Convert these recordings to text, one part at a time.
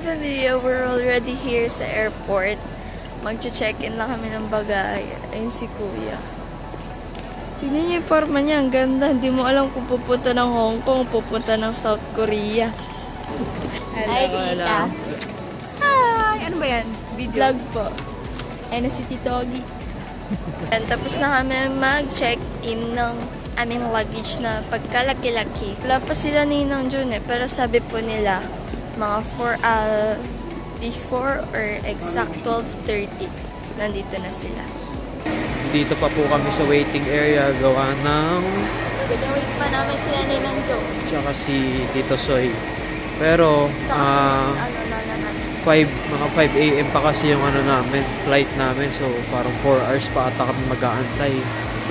Kapamilya, we're already here sa airport. Mag-check-in lang kami ng bagay. Ayun si Kuya. Tingnan niyo yung forma niya. Ang ganda. Hindi mo alam kung pupunta ng Hong Kong, pupunta ng South Korea. Hi, Tita. Hi! Ano ba yan? Video? Vlog po. Ayun na si Titogi. And tapos na kami mag-check-in ng aming luggage na pagkalaki-laki. Wala pa sila ni Nang Jun pero sabi po nila mga before or exact 12:30 nandito na sila. Dito pa po kami sa waiting area gawa ng Pinawait pa namin sila ni Nang Jun. tsaka si Tito Soy. Pero mga 5 AM pa kasi yung flight namin, so parang 4 hours pa ata kami mag-aantay.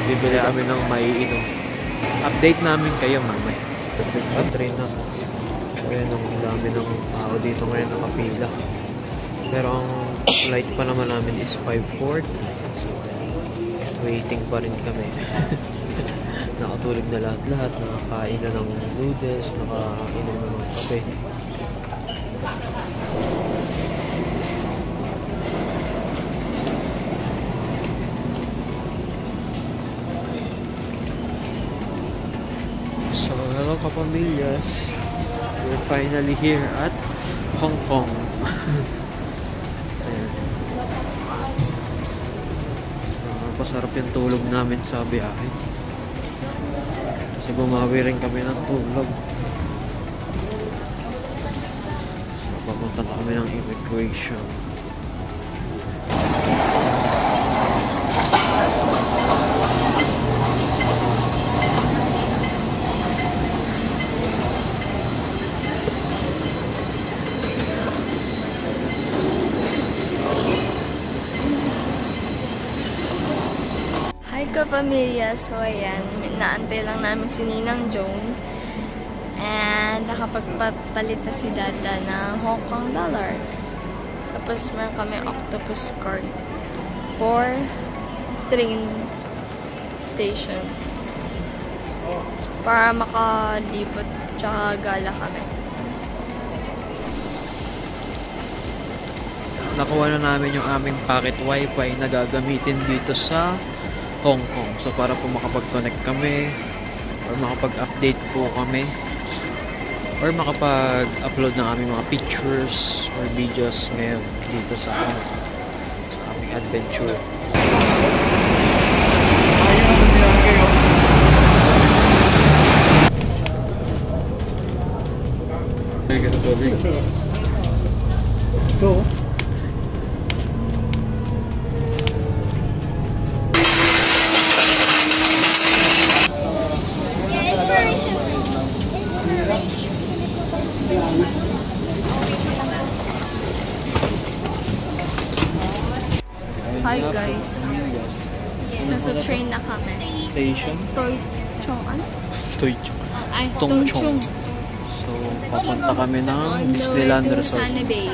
Bibili kami ng maiinom. Update namin kayo mamaya. Train na. So yun, ang dami ng tao dito ngayon nakapila. Pero ang flight pa naman namin is 5:40. So waiting pa rin kami. Nakatulog na lahat-lahat. Nakakain na ng noodles, nakainom na ng kape. So, hello kapamilyas. We're finally here at Hong Kong. Pasarap yung tulog namin sa biyahe. Kasi bumawi rin kami ng tulog. So, papunta na kami ng immigration. Kapamilya, so ayan, naantay lang namin si Ninang Joan and nakapagpapalit na si Dada ng Hong Kong dollars. Tapos meron kami octopus card for train stations para makalipot tsaka gala kami. Nakuha na namin yung aming packet wifi na gagamitin dito sa Hong Kong. So para po makapag-connect kami or makapag-update po kami or makapag-upload ng aming mga pictures or videos ngayon dito sa aming adventure. Go. Hi guys, nasa train na kami. Station? Toy Chong, ano? Toy Chong. Ay, Tong Tong Chong. Chong. So, papunta kami ng Disneyland Resort. Sunny Bay.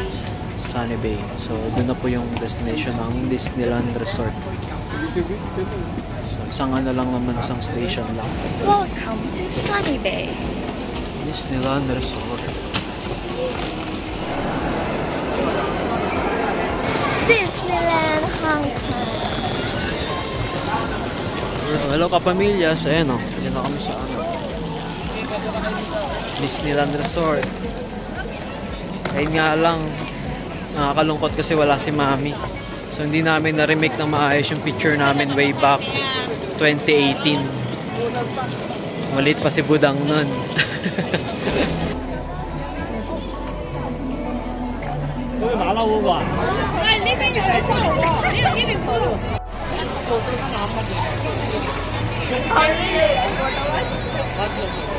Sunny Bay. So, doon na po yung destination ng Disneyland Resort. So, isang lang naman, isang station lang. Welcome to Sunny Bay. Disneyland Resort. Disneyland Hong Kong. Hello kapamilyas. Ayan o. Yan na kami sa Disneyland Resort. Ayun nga lang, nakakalungkot kasi wala si Mami. So hindi namin na-remake ng maayos yung picture namin way back 2018. So, maliit pa si Budang nun.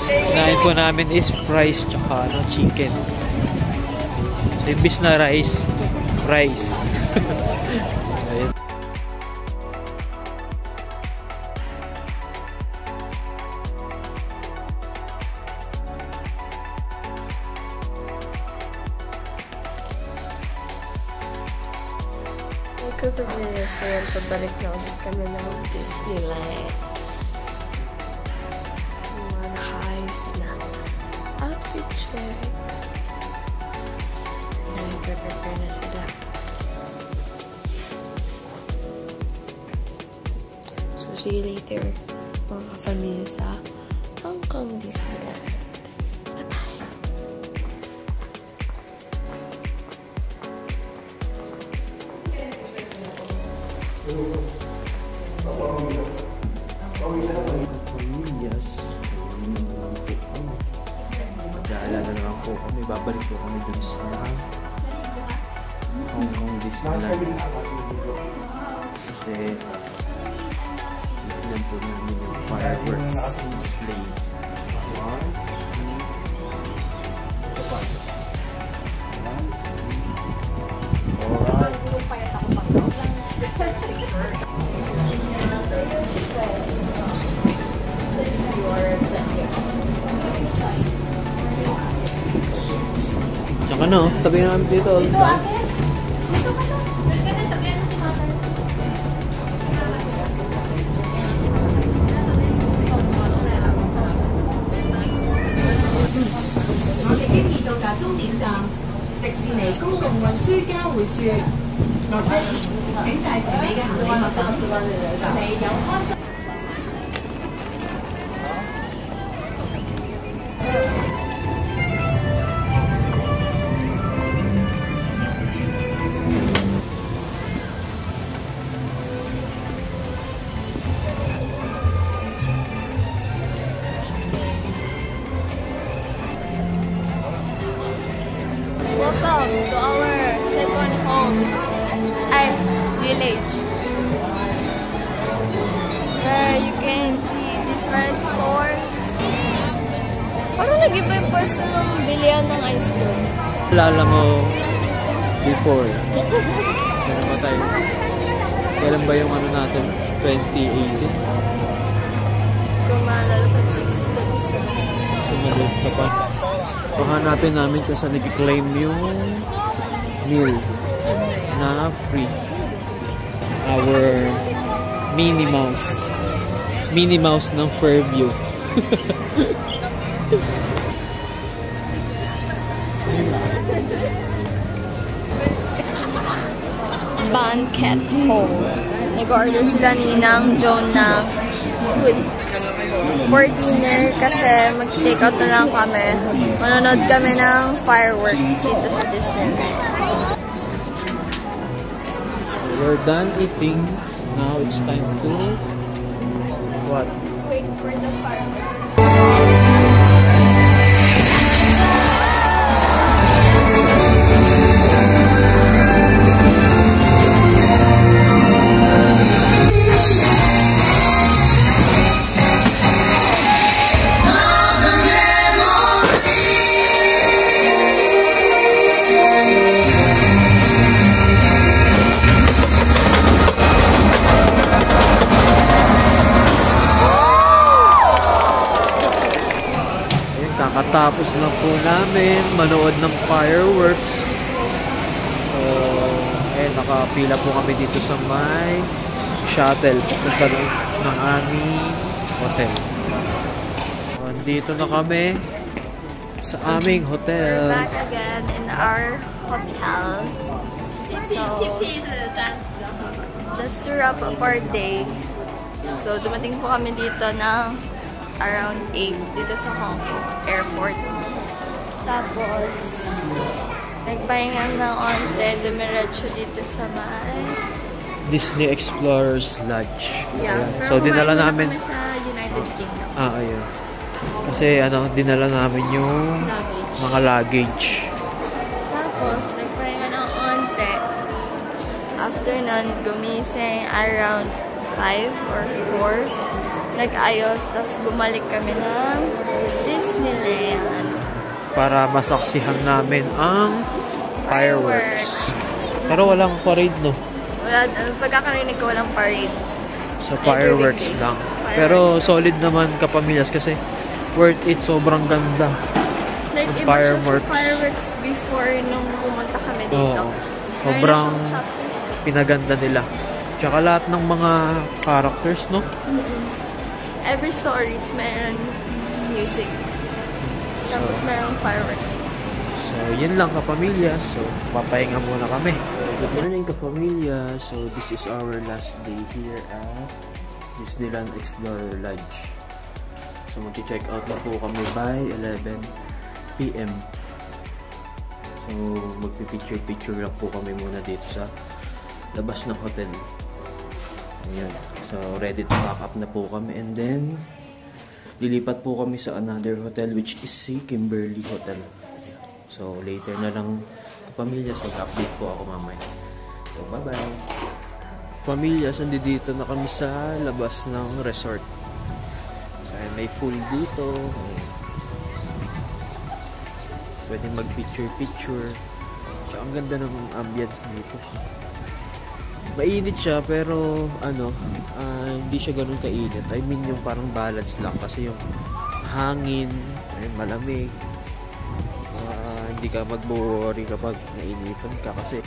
Sinain po namin is fries tsaka chicken. So imbis na rice, fries. Ayun. Kapamilya, so yan, pabalik na ulit kami ng Disneyland. Mga naka-ayos na outfit check. see you later, mga pamilya sa Hong Kong Disneyland. Bye-bye! Pamilyas. Mag-aalala naman po kami. Babalik po kami dun sa Hong Kong Disneyland. Kasi tignan po namin yung fireworks display. Tsaka no, tabi namin dito. Welcome to our second home, village, where you can see different stores. Parang nag-iba yung person ng bilihan ng ice cream. Alala mo before. Kailan ba tayo? Kailan ba yung ano natin? 2018? Kung maalala, 2016, 2017. Sumalit ka pa. Hanapin namin kung saan nag-claim yung meal na free. Our Minnie Mouse. Minnie Mouse ng Fairview. Banquet Hall. Nag-order sila ni Nang Joan ng food for dinner kasi mag-take out na lang kami. Manonood kami ng fireworks dito sa Disneyland. We're done eating. Now it's time to what? Wait for the fireworks. Kakatapos na po namin manood ng fireworks. So, nakapila po kami dito sa may shuttle papunta ng aming hotel. Andito na kami sa aming hotel. We're back again in our hotel. So, just to wrap up our day. So, dumating po kami dito ng around 8 dito sa Hong Kong Airport. Tapos, nagpahinga ng onte, dumiretso dito sa may Disney Explorers Lodge. Yeah. Ayan. So, dinala namin kami sa United Kingdom. ayun. Kasi, dinala namin yung Luggage. mga luggage. Tapos, nagpahinga ng onte. After nun, gumising around 5 or 4. Nag-ayos, tapos bumalik kami ng Disneyland. Para masaksihan namin ang fireworks. Pero walang parade, no? Wala, pagkakarinig ko, walang parade. So, fireworks lang. Pero solid naman kapamilyas kasi worth it, sobrang ganda. Like, iba siya sa fireworks before nung pumunta kami dito. Sobrang pinaganda nila. Tsaka lahat ng mga characters, no? Every stories, meron music. Tapos merong fireworks. So, yun lang kapamilya. So, papahinga muna kami. Good morning kapamilya. So, this is our last day here at Disneyland Explorer Lodge. So mag-check out na po kami by 11 PM. So magpipicture-picture lang po kami muna dito sa labas ng hotel. Ayan. So ready to pack up na po kami, and then lilipat po kami sa another hotel which is si Kimberly Hotel. So later na lang pamilya, so mag-update po ako mamaya. So bye-bye. Pamilya, dito na kami sa labas ng resort. So may pool dito. Pwede mag-picture-picture. So ang ganda ng ambience dito. Mainit siya pero hindi siya ganun kainit. I mean yung parang balance lang kasi yung hangin, malamig. Hindi ka mag-worry kapag nainitan ka kasi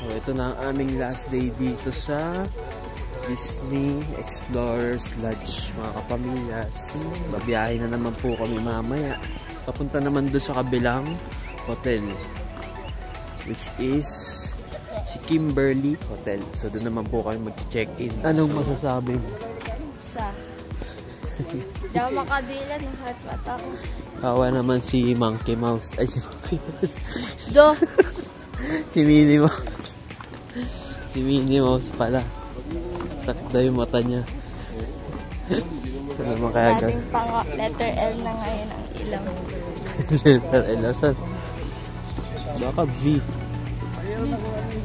so ito na ang aming last day dito sa Disney Explorers Lodge, mga kapamilyas. Babiyahe na naman po kami mamaya. Papunta naman doon sa kabilang hotel which is si Kimberly Hotel. So doon naman po kami mag-check-in. Anong masasabi mo? Hindi ako makadila ng kahit bata ko. Kawa naman si Monkey Mouse. Ay, si Monkey Mouse. Do! Si Minnie Mouse. Si Minnie Mouse pala. Sakda yung mata niya. Saan naman kaya Dating letter L na ngayon ang ilang. letter L. Saan? Baka V.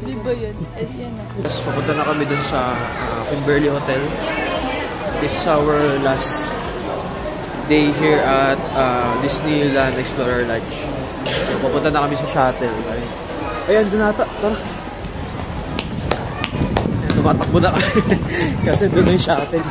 Di ba yun? Yan na. Tapos papunta na kami dun sa Kimberly Hotel. This is our last day here at Disneyland Explorer Lodge. So, papunta na kami sa shuttle. Ayan, dun ata. Tara. Tumatakbo na kami. Kasi dun yung shuttle.